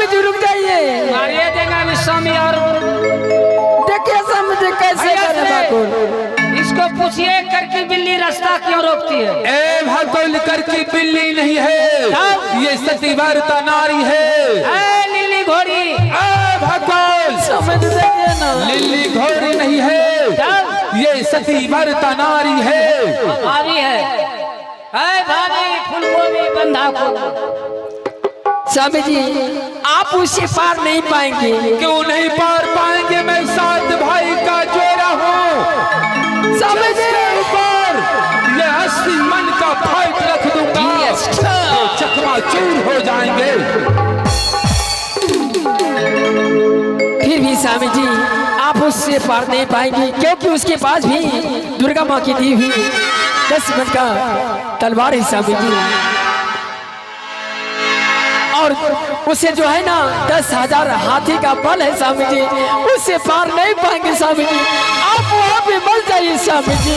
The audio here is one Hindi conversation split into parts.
स्वामी जी रुक जाइए, मारिए देगा अभी स्वामी। और देखिए स्वामी जी कैसे करे बाकुल। इसको पूछिए करकी बिल्ली रास्ता क्यों रोकती है? ए भाकुल, करकी बिल्ली नहीं है, ये सतीव्रता नारी है। नीली घोड़ी। ए भाकुल, समझ देखिए ना, लिल्ली घोड़ी नहीं है, ये सतीव्रता नारी है। भाभी है। भाभी फूलगोभी बंधा को। स्वामी जी आप उससे पार नहीं पाएंगे। क्यों नहीं पार पाएंगे? मैं सात भाई का जोड़ा हूँ। स्वामी जी ऊपर ये 80 मन का फाइट रख दूंगा, ये चकनाचूर हो जाएंगे। फिर भी स्वामी जी आप उससे पार नहीं पाएंगे, क्योंकि उसके पास भी दुर्गा माँ की दी हुई 10 मन का तलवार है स्वामी जी। और उसे जो है ना 10,000 हाथी का बल है स्वामी जी, उससे पार नहीं पाएंगे स्वामी जी। आप वहां पे मर जाइए स्वामी जी।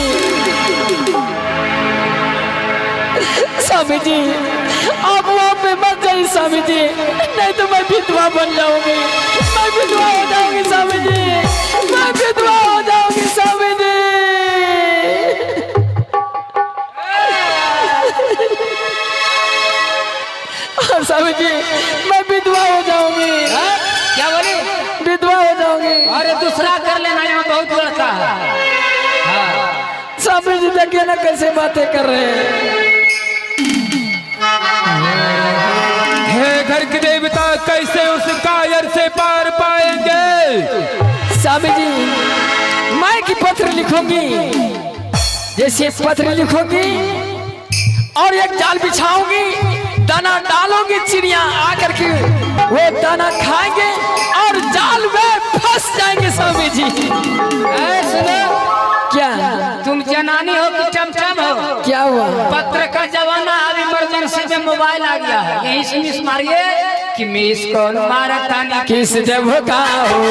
स्वामी जी आप वहां पे मर जाइए स्वामी जी, नहीं तो मैं विधवा बन जाऊंगी, मैं विधवा हो जाऊंगी स्वामी जी, मैं विधवा हो जाऊंगी स्वामी जी। स्वामी जी मैं विधवा हो जाऊंगी। क्या बोले? विधवा हो जाऊंगी। अरे दूसरा कर लेना, यहाँ बहुत लड़का है। स्वामी जी देखिए ना कैसे बातें कर रहे हैं। हे घर के देवता, कैसे उस कायर से पार पाएंगे? स्वामी जी मैं की पत्र लिखूंगी, जैसे पत्र लिखूंगी और एक जाल बिछाऊंगी, दाना डालोगी, चिड़िया आकर के वो दाना खाएंगे और जाल में फंस जाएंगे स्वामी जी। सुनो, क्या तुम जनानी हो कि चमचम हो? क्या हुआ? पत्र का जमाना, अब इमरजेंसी में मोबाइल आ गया है, यही से मिस मारिए कि मिस कौन मारता नहीं किस जब का हो,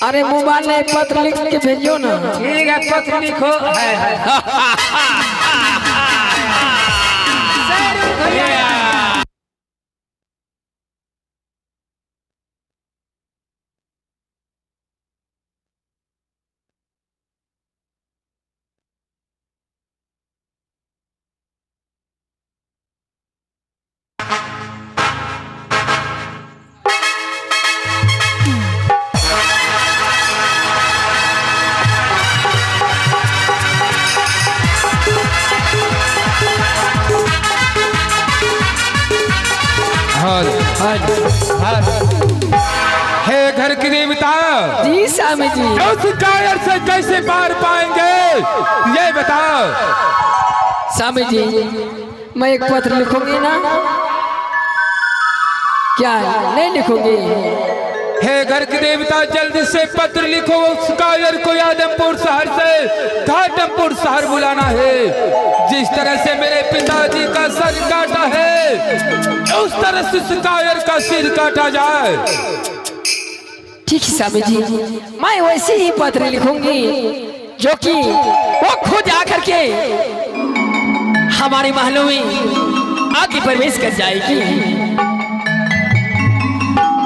अरे मोबाइल में पत्र लिख के भेजियो ना। ठीक है पत्र लिखो। हे घर के देवता जी स्वामी जी, उस कायर से कैसे पार पाएंगे ये बताओ। स्वामी जी मैं एक पत्र लिखूंगी ना, क्या नहीं लिखूंगी? हे घर के देवता जल्दी से पत्र लिखो, उस कायर को आदमपुर शहर से घाटमपुर शहर बुलाना है। जिस तरह से मेरे पिताजी का सर काटा है, उस तरह से उस कायर का सिर काटा जाए। ठीक है स्वामी जी, मैं वैसे ही पत्र लिखूंगी जो कि वो खुद आकर के हमारे महलों में आके प्रवेश कर जाएगी।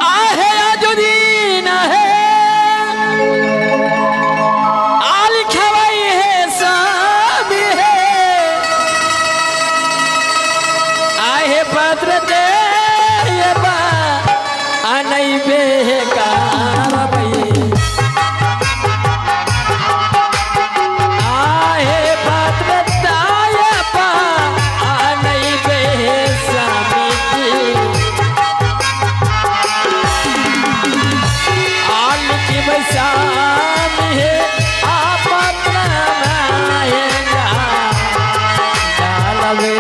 आहे आजुदीन है, आल खवाई है स्वामी है, आहे पत्र दे ये बा अनई बेकार भई, आहे पत्र दाया पा अनई बे स्वामी जी, आल की बसामी है आप अपना नायेगा डालवे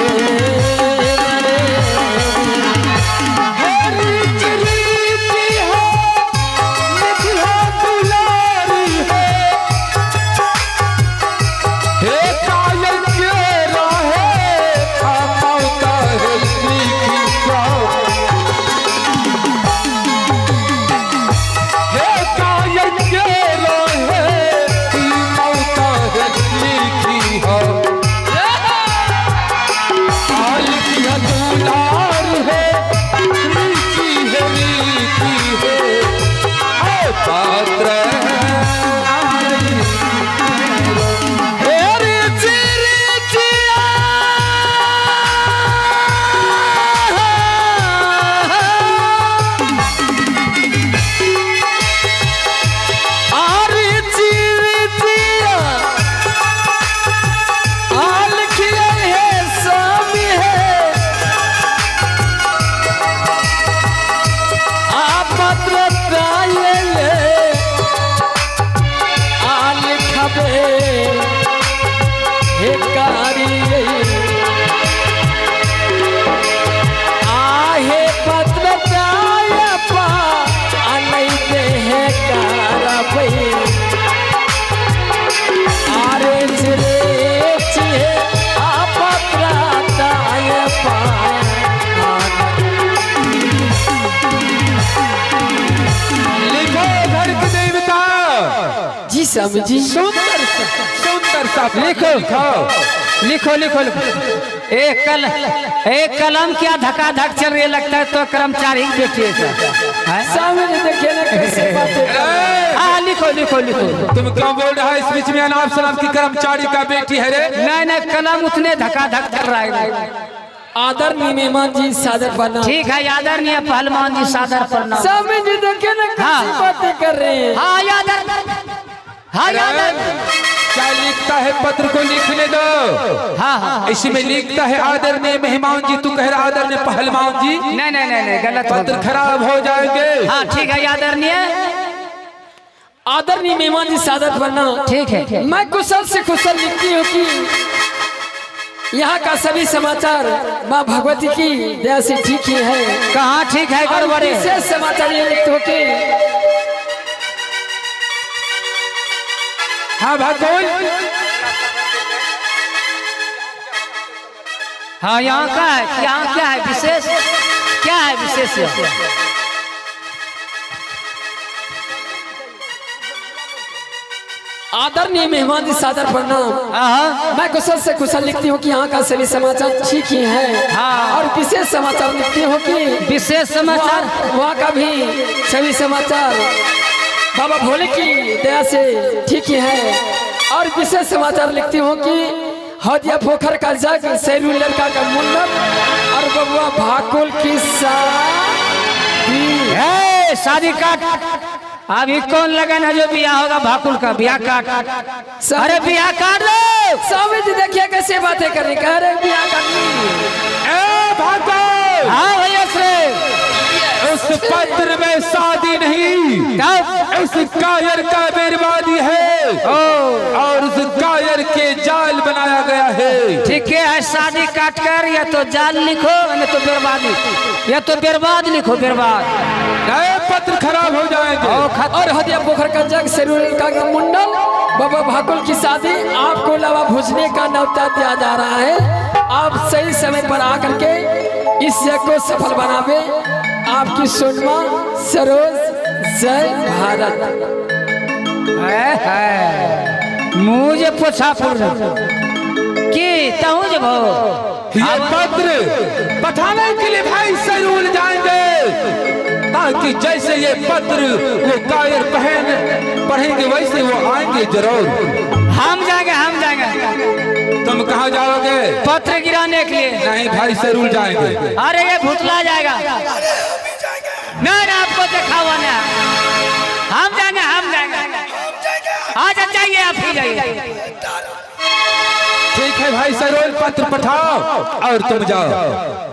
स्वामी जी। सुंदर सा लिखो लिखो लिखो लिखो। एक कलम क्या धका धक चल रही है, लगता है तो कर्मचारी की बेटी है। स्वामी जी देखिए ना कैसे बातें कर रहे हैं। हाँ लिखो लिखो लिखो। तुम क्यों बोल रहा है इस बीच में? अनाप शनाप की कर्मचारी का बेटी है रे। नहीं नहीं, कलम उतने धका धक चल रहा है। आदरणीय मेहमान जी सादर प्रणाम। ठीक है, आदरणीय पहलवान जी सादर प्रणाम। स्वामी जी देखिए ना कैसी बातें कर रहे हैं। हाँ यादर, हाँ यादर। क्या लिखता है? पत्र को लिखने दो। हाँ हाँ, इसमें लिखता है आदरणीय मेहमान जी, तू कह रहा आदरणीय पहलवान जी। नहीं नहीं नहीं गलत पत्र खराब हो जाएंगे। हाँ ठीक है आदरणीय। आदरणीय मेहमान जी सादर प्रणाम। ठीक है, मैं कुशल से कुशल लिखती हूँ कि यहाँ का सभी समाचार माँ भगवती की दया से ठीक ही है। कहाँ ठीक है गड़बड़े? विशेष समाचार ये लिखते हो कि हाँ भागोल। हाँ यहाँ का है, यहाँ क्या है विशेष? क्या है विशेष? आदरणीय मेहमान जी सादर प्रणाम। मैं कुशल से कुशल लिखती हूँ कि यहाँ का सभी समाचार ठीक ही है। हाँ। और विशेष समाचार लिखती हूँ कि विशेष समाचार वहाँ का भी सभी समाचार बाबा भोले की दया से ठीक ही है। और विशेष समाचार लिखती हूँ कि हदिया पोखर का जग, सैरू लड़का का मुंडन और बबुआ भाकुल की शादी काट। अभी कौन लगन है जो बिया होगा? भाकुल का बिया काट। अरे बिया काट लो। स्वामी जी देखिए कैसे बातें करने कह रहे बिया काटनी। हाँ भैया उस पत्र में शादी नहीं, उस कायर का बर्बादी है और उस कायर के जाल बनाया गया है। ठीक है, शादी काट कर या तो जाल लिखो या तो बर्बादी, या तो बर्बाद लिखो, बर्बाद। नए पत्र खराब हो जाएंगे। और हदिया पोखर का जग, सैरू का मुंडन, बाबा भाकुल की शादी आपको लावा भुजने का न्योता दिया जा रहा है। आप सही समय पर आकर के इस यज्ञ को सफल बनावे। आपकी सुनमा सरोज, जय भारत। मुझे पोछा की तहु जब ये पत्र पठाने के लिए भाई सरूल जाएंगे, ताकि जैसे ये पत्र वो कायर पढ़ेंगे वैसे वो आएंगे जरूर। हम जाएंगे, हम जाएंगे। तुम कहाँ जाओगे? पत्र गिराने के लिए। नहीं भाई सरूल जाएंगे। अरे ये भुतला जाएगा। नहीं आपको देखा हुआ ना। हम जाएंगे, हम जाएंगे। आज जाइए, आप ही जाइए। ठीक है भाई सरोल, पत्र पठाओ और तुम जाओ।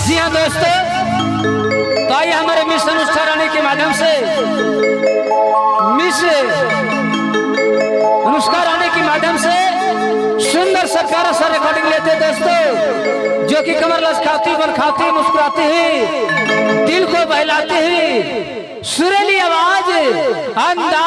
जी हाँ दोस्तों, तो आइए हमारे मिशन उच्चारण के माध्यम से मिस सा रिकॉर्डिंग लेते हैं दोस्तों, जो कि कमर लचकाती बरखाती मुस्कुराती है, दिल को बहलाती है, सुरीली आवाज अंदाज